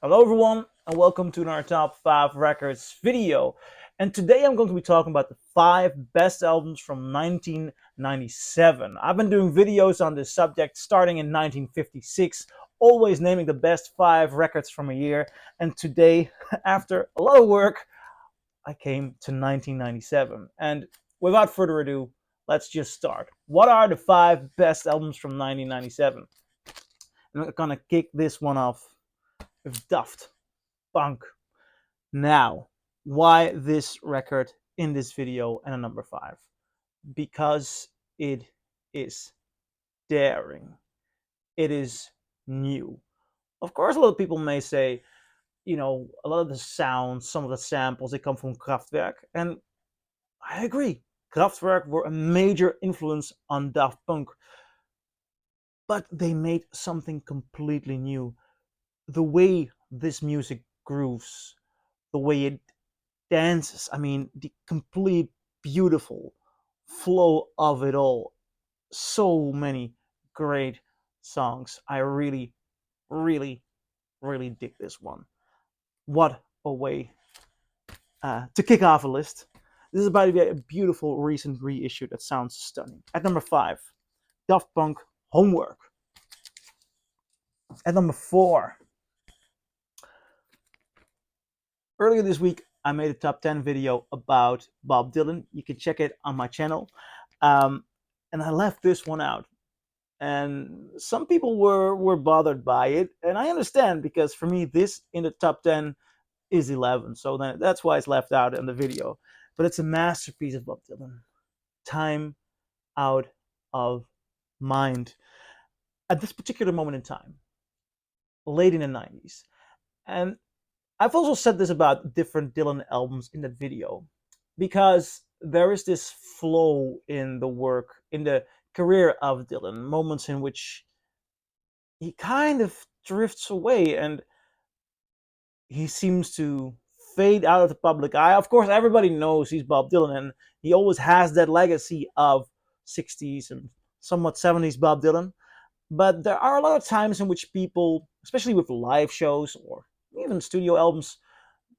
Hello everyone and welcome to our top 5 records video. And today I'm going to be talking about the 5 best albums from 1997. I've been doing videos on this subject starting in 1956, always naming the best 5 records from a year. And today, after a lot of work, I came to 1997. And without further ado, let's just start. What are the 5 best albums from 1997? And I'm gonna kick this one off with Daft Punk. Now, why this record in this video and a number 5? Because it is daring. It is new. Of course, a lot of people may say, a lot of the sounds, some of the samples, they come from Kraftwerk. And I agree. Kraftwerk were a major influence on Daft Punk. But they made something completely new. The way this music grooves, the way it dances. I mean, the complete beautiful flow of it all. So many great songs. I really, really, really dig this one. What a way to kick off a list. This is about to be a beautiful recent reissue that sounds stunning. At number 5, Daft Punk Homework. At number 4, earlier this week, I made a top 10 video about Bob Dylan. You can check it on my channel. And I left this one out. And some people were bothered by it. And I understand, because for me, this in the top 10 is 11. So that's why it's left out in the video. But it's a masterpiece of Bob Dylan. Time Out of Mind. At this particular moment in time, late in the 90s. And I've also said this about different Dylan albums in that video, because there is this flow in the work, in the career of Dylan, moments in which he kind of drifts away and he seems to fade out of the public eye. Of course, everybody knows he's Bob Dylan, and he always has that legacy of 60s and somewhat 70s Bob Dylan. But there are a lot of times in which people, especially with live shows or even studio albums,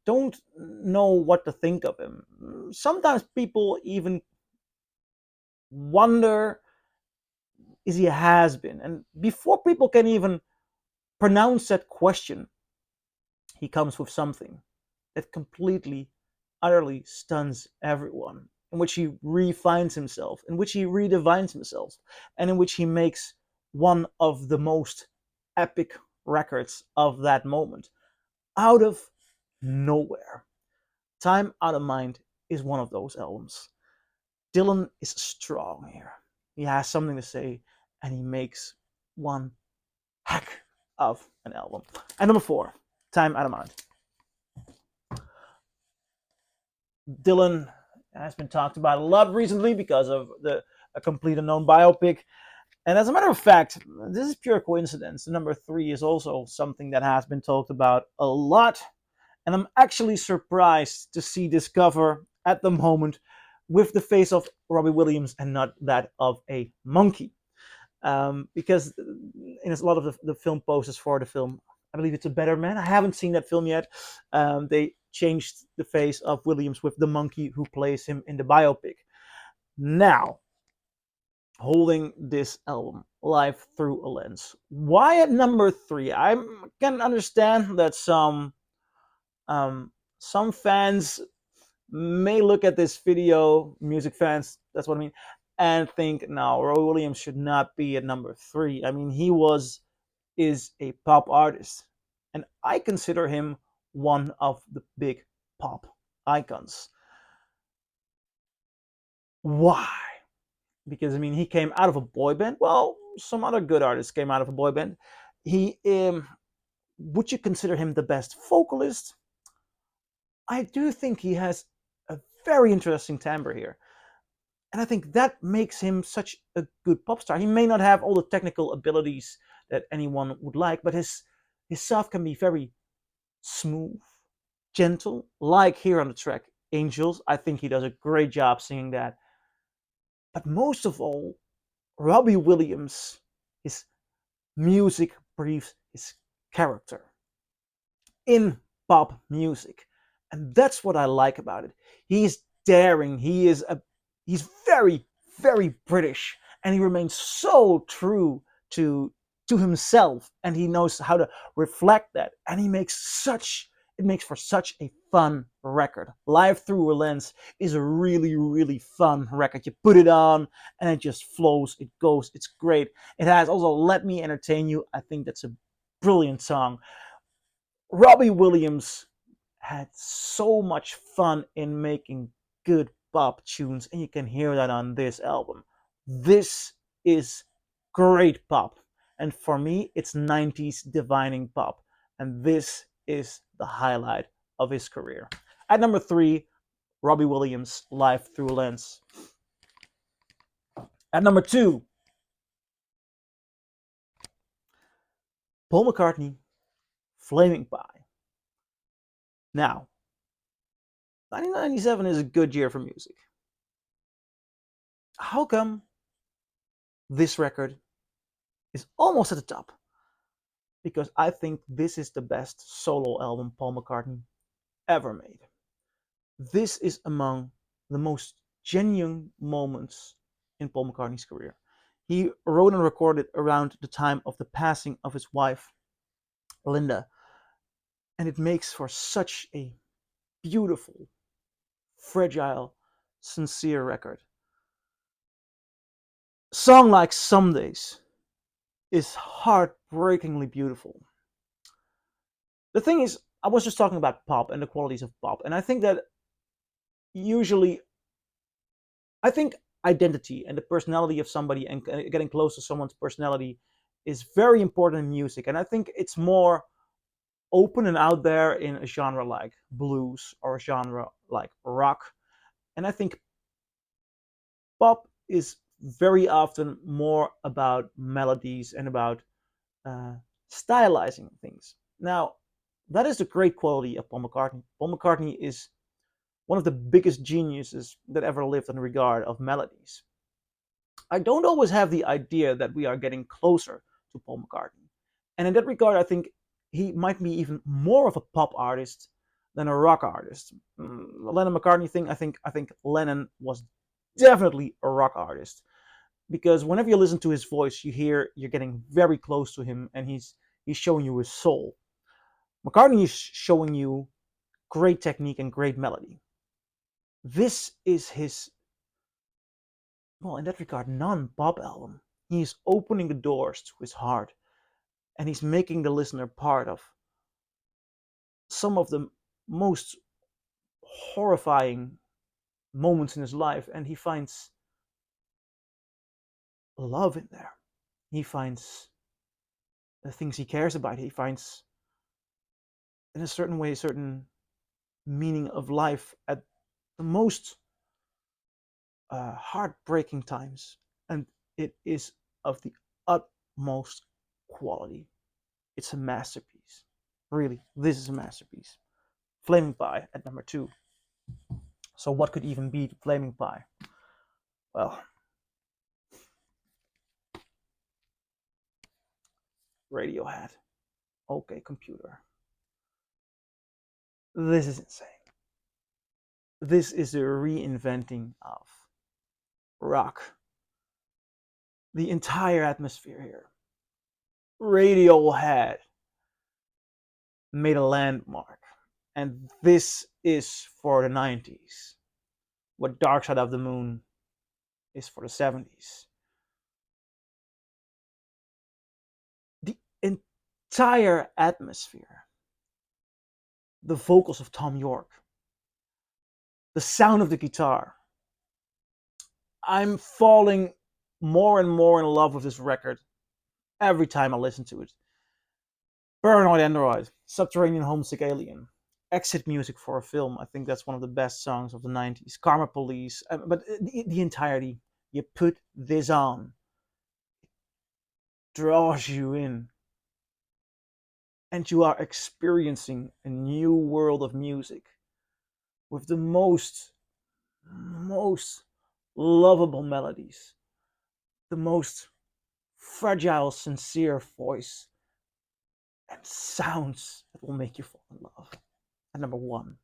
don't know what to think of him. Sometimes people even wonder, is he a has-been? And before people can even pronounce that question, he comes with something that completely, utterly stuns everyone, in which he refines himself, in which he redefines himself, and in which he makes one of the most epic records of that moment out of nowhere. Time Out of Mind is one of those albums. Dylan is strong here. He has something to say, and he makes one heck of an album. And number 4, Time Out of Mind. Dylan has been talked about a lot recently because of a complete unknown biopic. And as a matter of fact, this is pure coincidence. Number 3 is also something that has been talked about a lot. And I'm actually surprised to see this cover at the moment with the face of Robbie Williams and not that of a monkey. Because in a lot of the film posters for the film, I believe it's A Better Man. I haven't seen that film yet. They changed the face of Williams with the monkey who plays him in the biopic. Now, holding this album, Life Through a Lens. Why at number 3? I can understand that some fans may look at this video, music fans, that's what I mean, and think, no, Roy Williams should not be at number 3. I mean, is a pop artist, and I consider him one of the big pop icons. Why? Because I mean, he came out of a boy band. Well, some other good artists came out of a boy band. He would you consider him the best vocalist? I do think he has a very interesting timbre here. And I think that makes him such a good pop star. He may not have all the technical abilities that anyone would like, but his stuff can be very smooth, gentle, like here on the track Angels. I think he does a great job singing that. But most of all, Robbie Williams, his music breathes his character. in pop music. And that's what I like about it. He's daring. He's very, very British, and he remains so true to to himself, and he knows how to reflect that, and it makes for such a fun record. Live Through a Lens is a really, really fun record. You put it on and it just flows, it goes, it's great. It has also Let Me Entertain You. I think that's a brilliant song. Robbie Williams had so much fun in making good pop tunes, and you can hear that on this album. This is great pop, and for me, it's 90s divining pop, and this is the highlight of his career. At number three, Robbie Williams, Live Through a Lens. At number two, Paul McCartney, Flaming Pie. Now, 1997 is a good year for music. How come this record is almost at the top? Because I think this is the best solo album Paul McCartney ever made. This is among the most genuine moments in Paul McCartney's career. He wrote and recorded around the time of the passing of his wife, Linda, and it makes for such a beautiful, fragile, sincere record. A song like Some Days is heartbreakingly beautiful. The thing is, I was just talking about pop and the qualities of pop, and I think that usually, I think identity and the personality of somebody and getting close to someone's personality is very important in music, and I think it's more open and out there in a genre like blues or a genre like rock, and I think pop is very often more about melodies and about uh, stylizing things. Now, that is the great quality of Paul McCartney. Paul McCartney is one of the biggest geniuses that ever lived in regard of melodies. I don't always have the idea that we are getting closer to Paul McCartney. And in that regard, I think he might be even more of a pop artist than a rock artist. Lennon McCartney thing, I think Lennon was definitely a rock artist, because whenever you listen to his voice, you hear you're getting very close to him, and he's showing you his soul. McCartney is showing you great technique and great melody. This is his, well, in that regard, non-pop album. He's opening the doors to his heart, and he's making the listener part of some of the most horrifying moments in his life, and he finds love in there. He finds the things he cares about. He finds, in a certain way, a certain meaning of life at the most heartbreaking times, and it is of the utmost quality. It's a masterpiece. Really, this is a masterpiece. Flaming Pie at number two. So what could even beat Flaming Pie? Well, Radiohead OK Computer. This is insane. This is a reinventing of rock. The entire atmosphere here. Radiohead made a landmark, and this is for the 90s what Dark Side of the Moon is for the 70s. The entire atmosphere, the vocals of Tom York, the sound of the guitar. I'm falling more and more in love with this record every time I listen to it. Paranoid Android, Subterranean Homesick Alien, exit music for a film. I think that's one of the best songs of the 90s. Karma Police, but the entirety, you put this on, draws you in, and you are experiencing a new world of music with the most lovable melodies, the most fragile, sincere voice, and sounds that will make you fall in love. At number 1,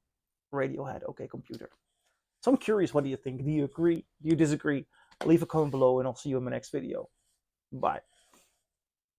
Radiohead OK Computer. So I'm curious, what do you think? Do you agree? Do you disagree? Leave a comment below and I'll see you in my next video. Bye.